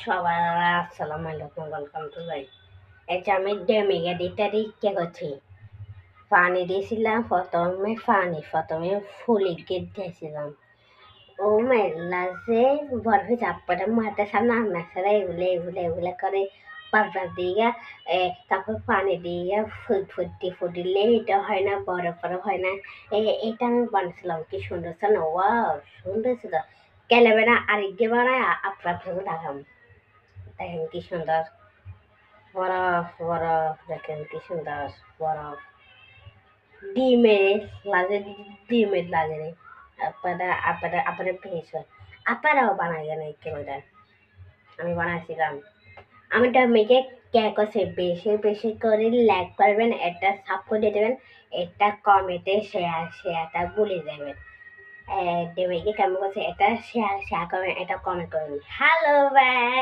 সবার আসসালামু আলাইকুম, ওয়েলকাম টু ভাই। এই যে আমি ড্যামে এডিটারই কে করছি পানি দিয়েছিলাম, প্রথমে ফুলি গেট দিয়েছিলাম। ও মেলা যে বরফে চাপ্পাটা মাথা সামনে মেসারা এগুলো করে পারপাস দিয়ে তারপর পানি দিয়ে ফুটিলে এটা হয় না, বরফ বরফ হয় না। এটা আমি বানিয়েছিলাম, কি সুন্দর ছিল না? ওয়াও, সুন্দর ছিল। কেলেবে না আরেকগে বানায় আপনার দেখাম। দেখেন কি সুন্দর বরফ বরফ, দেখেন কি সুন্দর বরফ। ডিমের লাগে, ডিমের লাগে রে। আপনারা পেয়েছেন, আপনারাও বানাইলেন এই কেমনটা আমি বানাইছিলাম। আমি মেয়েকে কেক আছে বেশি বেশি করে লাইক করবেন, এটা সাপোর্ট দিয়ে দেবেন, এটা কমেন্টে শেয়ারটা বলে দেবেন। ডেমেকে কেমন করছে এটা শেয়ার করবেন, এটা কমেন্ট করবেন। হ্যালো ভাই।